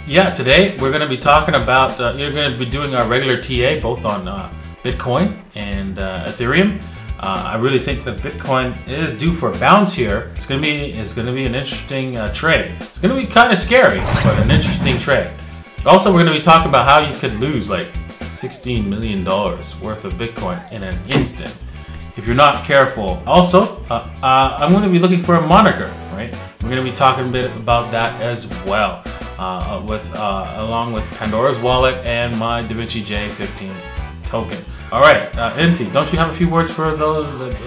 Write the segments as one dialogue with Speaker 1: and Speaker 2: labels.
Speaker 1: Yeah, today we're going to be talking about, you're going to be doing our regular TA both on Bitcoin and Ethereum. I really think that Bitcoin is due for a bounce here. It's going to be an interesting trade. It's going to be kind of scary, but an interesting trade. Also, we're going to be talking about how you could lose like $16 million worth of Bitcoin in an instant if you're not careful. Also, I'm going to be looking for a moniker, right? We're going to be talking a bit about that as well, along with Pandora's wallet and my Davinci J15 token. All right, Inti, don't you have a few words for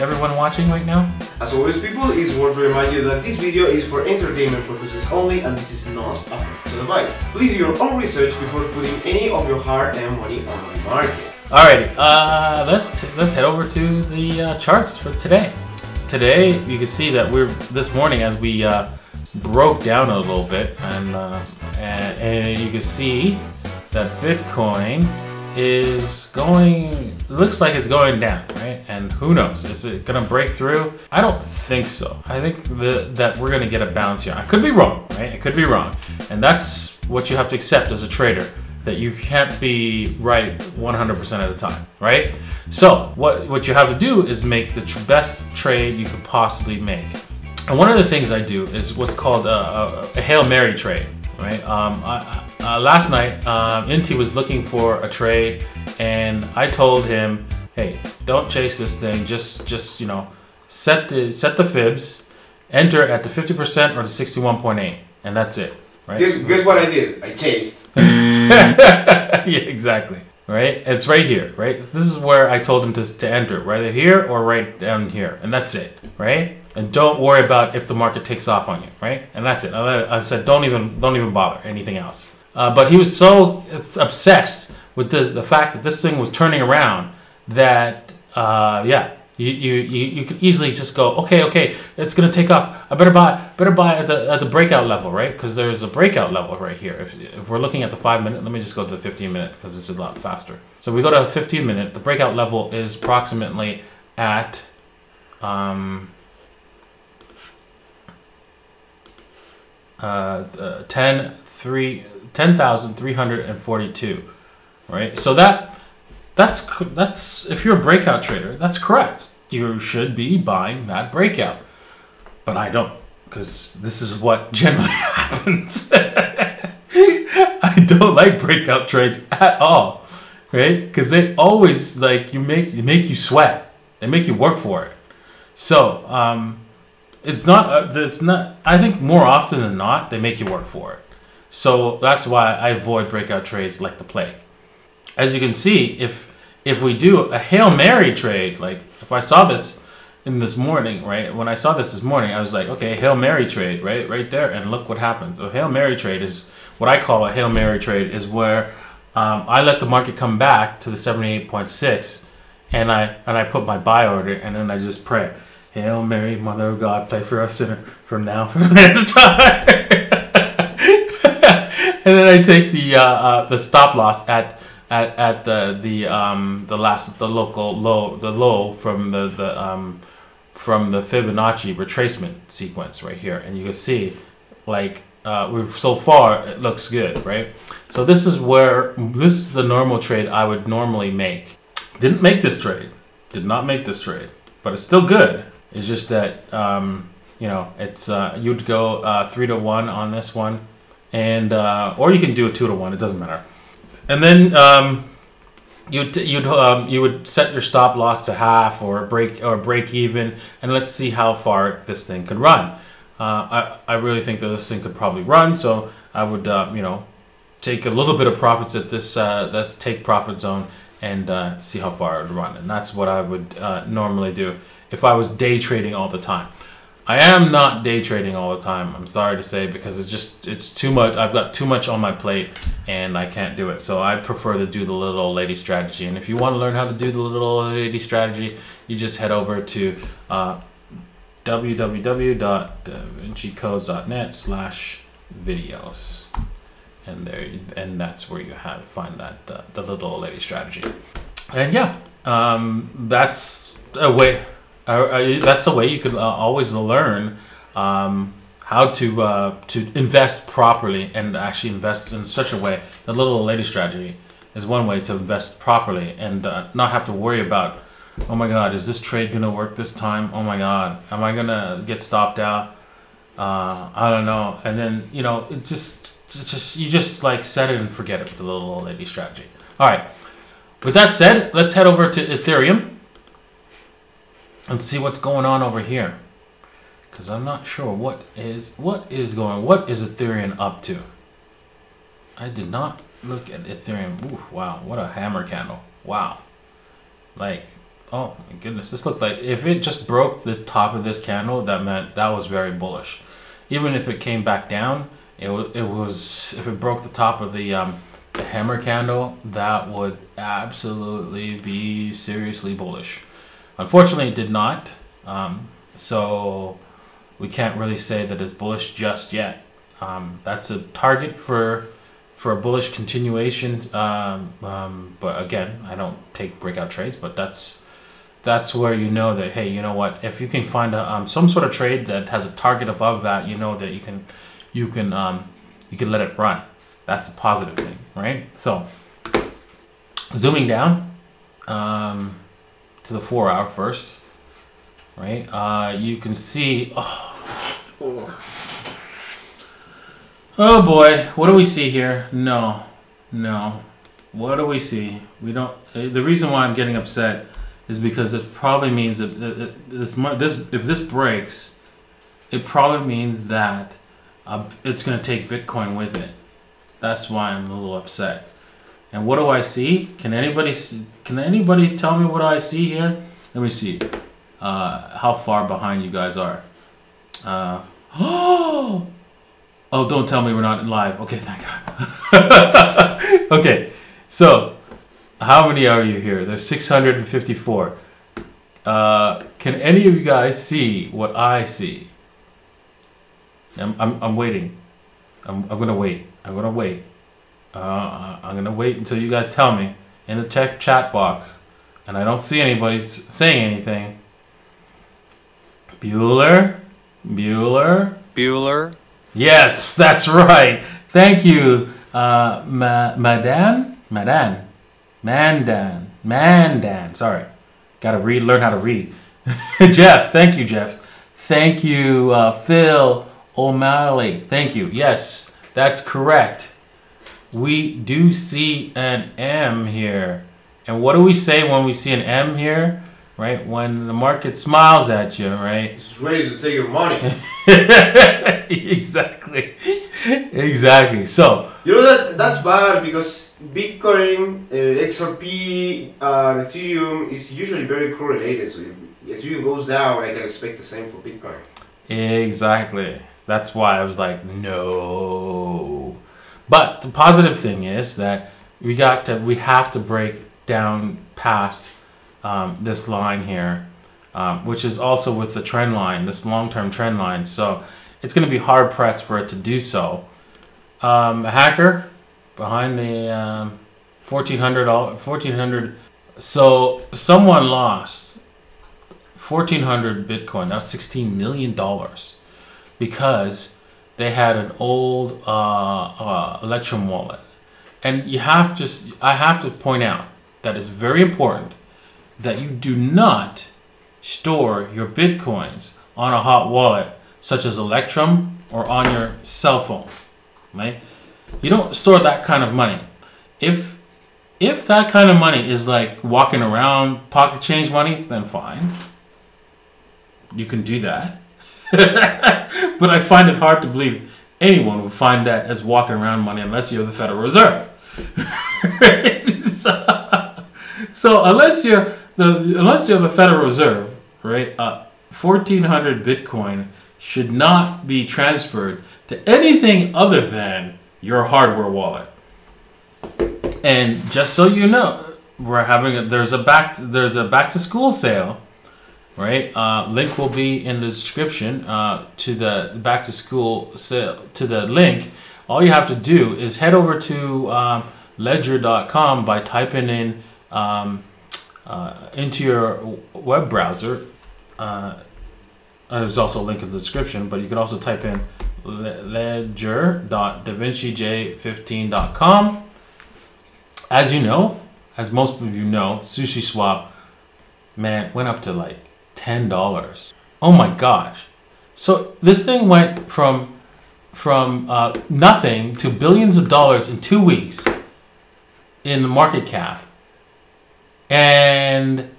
Speaker 1: everyone watching right now?
Speaker 2: As always, people, it's worth to remind you that this video is for entertainment purposes only, and this is not a financial advice. Please do your own research before putting any of your hard-earned money on the market.
Speaker 1: Alrighty, let's head over to the charts for today. Today, you can see that this morning as we broke down a little bit, and you can see that Bitcoin looks like it's going down, right? And who knows, is it gonna break through? I don't think so. I think that we're gonna get a bounce here. I could be wrong, right? I could be wrong, and that's what you have to accept as a trader, that you can't be right 100% of the time, right? So what you have to do is make the best trade you could possibly make. And one of the things I do is what's called a Hail Mary trade, right? Last night, Inti was looking for a trade, and I told him, hey, don't chase this thing. Just you know, set the fibs, enter at the 50% or the 61.8, and that's it, right?
Speaker 2: Guess what I did? I chased.
Speaker 1: Yeah, exactly. Right? It's right here, right? So this is where I told him to enter, right here or right down here, and that's it, right? And don't worry about if the market takes off on you, right? And that's it. I said don't even bother anything else. But he was so obsessed with the fact that this thing was turning around that yeah, you could easily just go, okay, it's gonna take off. I better buy at the breakout level, right? Because there's a breakout level right here. If we're looking at the 5-minute, let me just go to the 15-minute because it's a lot faster. So we go to a 15-minute. The breakout level is approximately at 10,342, right? So that's if you're a breakout trader, that's correct. You should be buying that breakout, but I don't, because this is what generally happens. I don't like breakout trades at all, right? Because they always make you sweat. They make you work for it. So it's not. I think more often than not, they make you work for it. So that's why I avoid breakout trades like the plague. As you can see, if we do a Hail Mary trade, like if I saw this this morning, right? When I saw this morning, I was like, okay, Hail Mary trade, right there, and look what happens. A Hail Mary trade is what I call a Hail Mary trade, is where I let the market come back to the 78.6, and I put my buy order, and then I just pray, Hail Mary, Mother of God, play for us sinner from now for the next time. And then I take the stop loss at the local low, the low from the Fibonacci retracement sequence right here, and you can see like so far it looks good, right? So this is the normal trade I would normally make. Didn't make this trade, did not make this trade, but it's still good. It's just that you know, it's you'd go 3-to-1 on this one. And or you can do a 2-to-1. It doesn't matter. And then you would set your stop loss to half or break even, and let's see how far this thing could run. I really think that this thing could probably run. So I would you know, take a little bit of profits at this take profit zone and see how far it would run. And that's what I would normally do if I was day trading all the time. I am not day trading all the time, I'm sorry to say, because it's too much. I've got too much on my plate and I can't do it. So I prefer to do the little old lady strategy. And if you want to learn how to do the little old lady strategy, you just head over to www.davincicodes.net/videos. And that's where you find that the little old lady strategy. And yeah, that's a way. That's the way you could always learn to invest properly and actually invest in such a way. The little old lady strategy is one way to invest properly and not have to worry about, oh my God, is this trade gonna work this time? Oh my God, am I gonna get stopped out? I don't know. And then you know, you just like set it and forget it with the little old lady strategy. All right. With that said, let's head over to Ethereum and see what's going on over here. Because I'm not sure what is Ethereum up to. I did not look at Ethereum. Ooh, wow, what a hammer candle. Wow. Like, oh my goodness, this looked like if it just broke this top of this candle, that meant that was very bullish. Even if it came back down, it was if it broke the top of the hammer candle, that would absolutely be seriously bullish. Unfortunately, it did not. So we can't really say that it's bullish just yet. That's a target for a bullish continuation. But again, I don't take breakout trades, but that's where you know that, hey, you know what? If you can find some sort of trade that has a target above that, you know that you can let it run. That's a positive thing, right? So zooming down to the 4 hour first, right? You can see, oh boy, what do we see here? No. What do we see? We don't. The reason why I'm getting upset is because it probably means that if this breaks, it probably means that it's going to take Bitcoin with it. That's why I'm a little upset. And what do I see? Can anybody tell me what I see here? Let me see how far behind you guys are. Oh, don't tell me we're not in live. Okay, thank God. Okay, so how many are you here? There's 654. Can any of you guys see what I see? I'm waiting. I'm gonna wait. I'm gonna wait. I'm gonna wait until you guys tell me in the tech chat box, and I don't see anybody saying anything. Bueller. Yes, that's right. Thank you, Mandan. Sorry, gotta learn how to read. Jeff, thank you, Jeff. Thank you, Phil O'Malley. Thank you. Yes, that's correct. We do see an M here. And what do we say when we see an M here? Right? When the market smiles at you, right?
Speaker 2: It's ready to take your money.
Speaker 1: Exactly. Exactly. So,
Speaker 2: you know, that's bad because Bitcoin, XRP, Ethereum is usually very correlated. So if Ethereum goes down, I can expect the same for Bitcoin.
Speaker 1: Exactly. That's why I was like, no. But the positive thing is that we have to break down past this line here, which is also with the trend line, this long-term trend line. So it's going to be hard pressed for it to do so. A hacker behind the 1400. So someone lost 1,400 Bitcoin. That's $16 million because they had an old Electrum wallet. And I have to point out that it's very important that you do not store your Bitcoins on a hot wallet such as Electrum or on your cell phone, right? You don't store that kind of money. If that kind of money is like walking around pocket change money, then fine. You can do that. But I find it hard to believe anyone would find that as walking around money unless you're the Federal Reserve. So unless you're the Federal Reserve, right? 1,400 Bitcoin should not be transferred to anything other than your hardware wallet. And just so you know, there's a back to school sale, right? Link will be in the description to the back to school sale. To the link, all you have to do is head over to ledger.com by typing in into your web browser there's also a link in the description, but you can also type in ledger.davincij15.com. As you know, as most of you know, Sushi Swap, man, went up to like $10. Oh my gosh. So this thing went from nothing to billions of dollars in 2 weeks in the market cap. And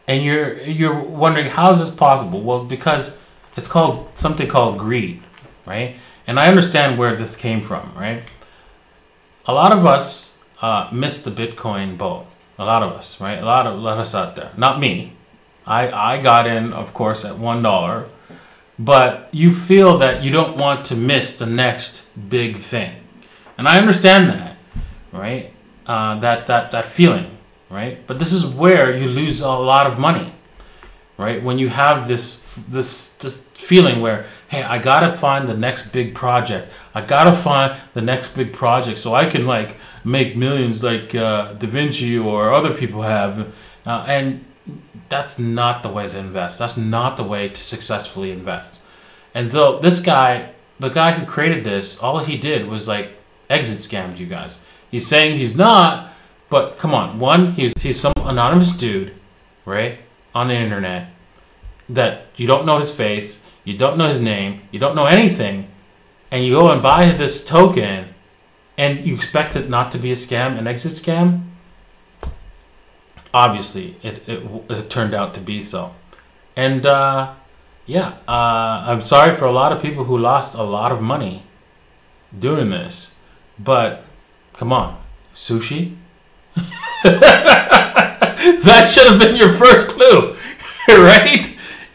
Speaker 1: you're wondering, how is this possible? Well, because it's called something called greed, right? And I understand where this came from, right? A lot of us missed the Bitcoin boat. A lot of us, right? A lot of us out there. Not me. I got in, of course, at $1. But you feel that you don't want to miss the next big thing. And I understand that, right? That feeling. Right, but this is where you lose a lot of money, right? When you have this feeling where, hey, I gotta find the next big project. I gotta find the next big project so I can like make millions like Davinci or other people have, and that's not the way to invest. That's not the way to successfully invest. And so this guy, the guy who created this, all he did was like exit scammed you guys. He's saying he's not. But come on, one, he's some anonymous dude, right, on the internet that you don't know his face, you don't know his name, you don't know anything, and you go and buy this token, and you expect it not to be a scam, an exit scam? Obviously, it turned out to be so. And yeah, I'm sorry for a lot of people who lost a lot of money doing this, but come on, Sushi? That should have been your first clue, right?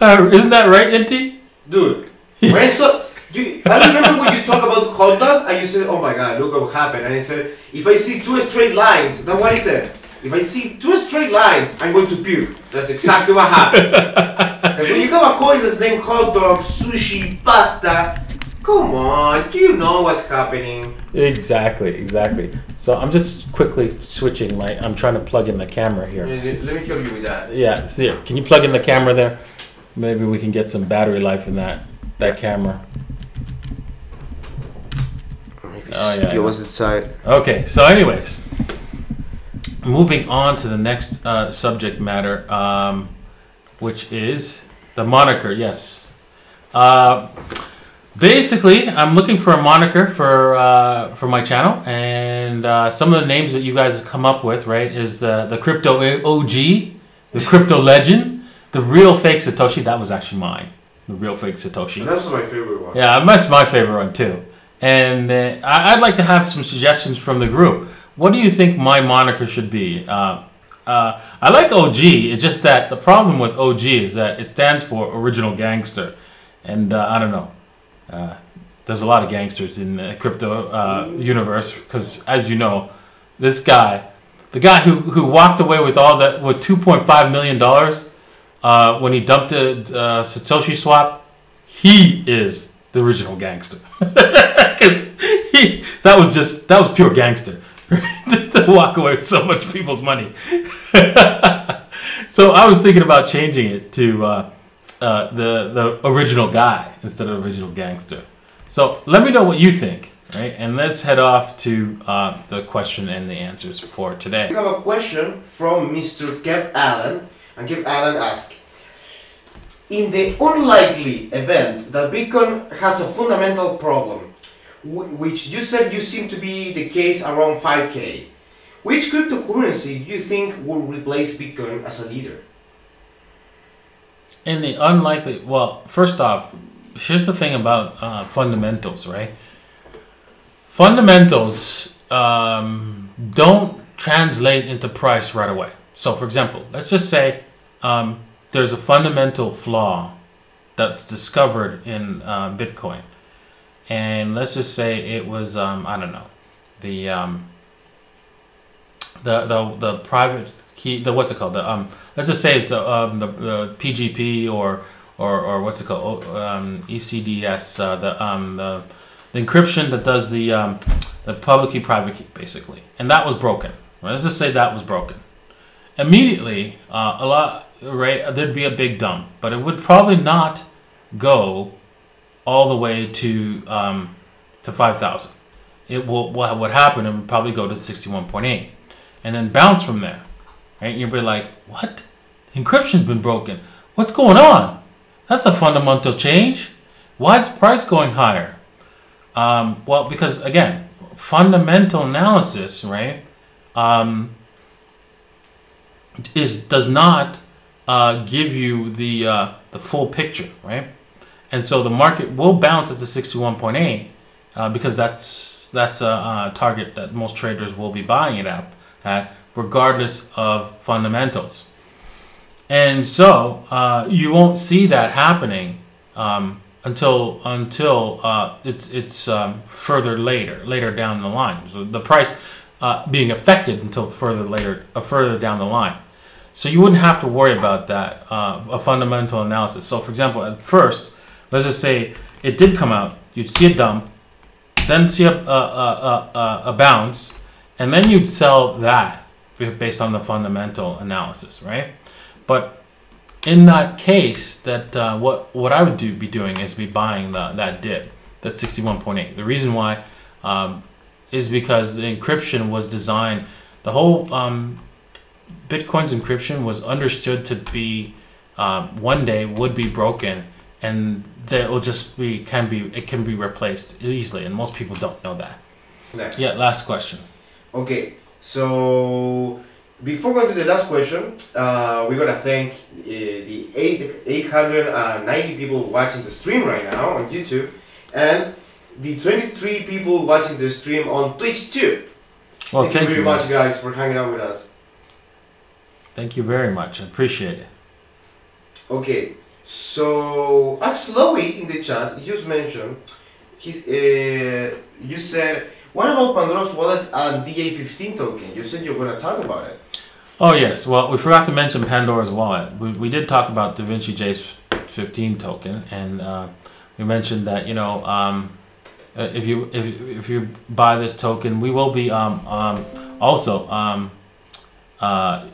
Speaker 1: Isn't that right, Inti?
Speaker 2: Dude, I remember when you talk about hot dog and you said, oh my god, look what happened. And I said, if I see 2 straight lines, that's what he said. If I see 2 straight lines, I'm going to puke. That's exactly what happened. Because when you have a coin that's named hot dog, sushi, pasta, come on, you know what's happening.
Speaker 1: Exactly. So I'm just quickly switching I'm trying to plug in the camera here.
Speaker 2: Let me help you with that.
Speaker 1: Yeah, here. Can you plug in the camera there? Maybe we can get some battery life in that camera.
Speaker 2: Oh yeah. Was inside.
Speaker 1: Okay, so anyways, moving on to the next subject matter, which is the moniker. Yes. Basically, I'm looking for a moniker for my channel, and some of the names that you guys have come up with, right, is the crypto OG, the crypto legend, the Real Fake Satoshi. That was actually mine, the Real Fake Satoshi.
Speaker 2: And that was my favorite one.
Speaker 1: Yeah, that's my favorite one too. And I'd like to have some suggestions from the group. What do you think my moniker should be? I like OG. It's just that the problem with OG is that it stands for Original Gangster, and I don't know. There's a lot of gangsters in the crypto universe because, as you know, this guy, the guy who walked away with all that with $2.5 million when he dumped a Satoshi swap, he is the original gangster because that was pure gangster to walk away with so much people's money. So I was thinking about changing it to the original guy instead of original gangster. So let me know what you think, right? And let's head off to the question and the answers for today.
Speaker 2: We have a question from Mr. Kev Allen, and Kev Allen asks, in the unlikely event that Bitcoin has a fundamental problem, which you said you seem to be the case around 5K, which cryptocurrency do you think will replace Bitcoin as a leader?
Speaker 1: In the unlikely, well, first off, here's the thing about fundamentals, right? Fundamentals don't translate into price right away. So, for example, let's just say there's a fundamental flaw that's discovered in Bitcoin, and let's just say it was I don't know, the private key, the what's it called, the let's just say it's the PGP or what's it called, ECDS, the encryption that does the public key private key, basically, and that was broken. Right? Let's just say that was broken. Immediately, there'd be a big dump, but it would probably not go all the way to 5,000. It will what happened? It would probably go to 61.8, and then bounce from there. Right? You'll be like, what? Encryption's been broken. What's going on? That's a fundamental change. Why is the price going higher? Well, because again, fundamental analysis, right, does not give you the full picture, right? And so the market will bounce at the 61.8 because that's a target that most traders will be buying it at regardless of fundamentals. And so you won't see that happening until it's further later down the line. So the price being affected until further down the line. So you wouldn't have to worry about that a fundamental analysis. So for example, at first, let's just say it did come out, you'd see a dump, then see a bounce, and then you'd sell that based on the fundamental analysis, right? But in that case, that what I would be doing is be buying that dip, that 61.8. The reason why is because the encryption was designed, the whole Bitcoin's encryption was understood to be one day would be broken, and that will just it can be replaced easily, and most people don't know that.
Speaker 2: Next.
Speaker 1: Yeah, last question.
Speaker 2: Okay, so before going to the last question, we're gonna thank the 890 people watching the stream right now on YouTube, and the 23 people watching the stream on Twitch too.
Speaker 1: Well,
Speaker 2: thank you very much, guys, for hanging out with us.
Speaker 1: Thank you very much. I appreciate it.
Speaker 2: Okay, so Axlowy in the chat just mentioned, you said, what about Pandora's wallet and DA15 token? You said you were going to talk about it.
Speaker 1: Oh yes, well we forgot to mention Pandora's wallet. We did talk about Davinci J15 token, and we mentioned that if you buy this token, we will be also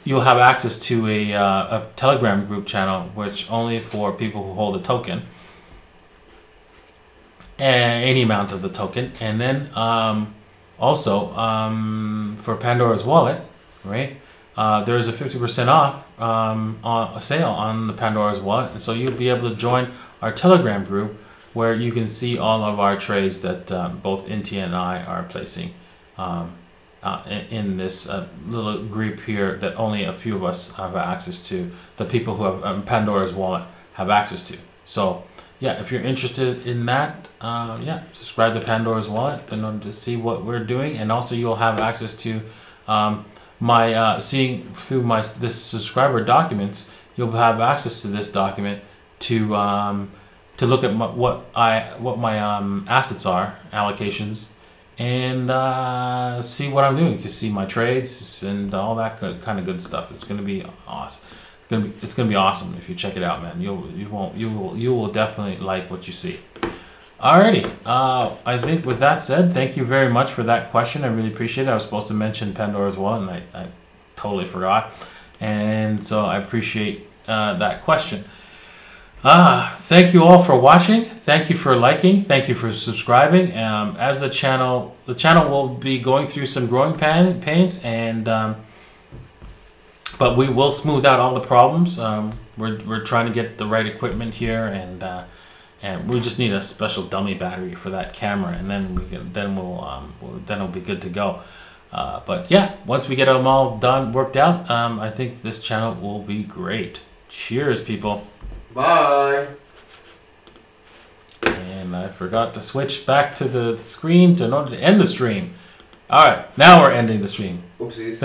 Speaker 1: you'll have access to a Telegram group channel, which only for people who hold a token, any amount of the token, and then also for Pandora's wallet, right? There's a 50% off on a sale on the Pandora's wallet, and so you'll be able to join our Telegram group where you can see all of our trades that both Inti and I are placing in this little group here that only a few of us have access to. The people who have Pandora's wallet have access to. So yeah, if you're interested in that, yeah, subscribe to Pandora's wallet in order to see what we're doing, and also you'll have access to my seeing through this subscriber documents. You'll have access to this document to look at what my assets are, allocations, and see what I'm doing. To see my trades and all that kind of good stuff. It's gonna be awesome. It's gonna be awesome if you check it out, man. You will definitely like what you see. Alrighty, I think with that said, thank you very much for that question. I really appreciate it. I was supposed to mention Pandora's wallet, and I totally forgot. And so I appreciate that question. Thank you all for watching. Thank you for liking. Thank you for subscribing. As the channel will be going through some growing pains, and but we will smooth out all the problems. We're trying to get the right equipment here, and we just need a special dummy battery for that camera, and then it'll be good to go. But yeah, once we get them all worked out, I think this channel will be great. Cheers, people.
Speaker 2: Bye.
Speaker 1: And I forgot to switch back to the screen in order to end the stream. All right, now we're ending the stream.
Speaker 2: Oopsies.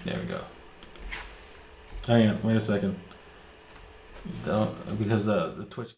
Speaker 1: There we go. Hang on, wait a second. Don't, because the Twitch.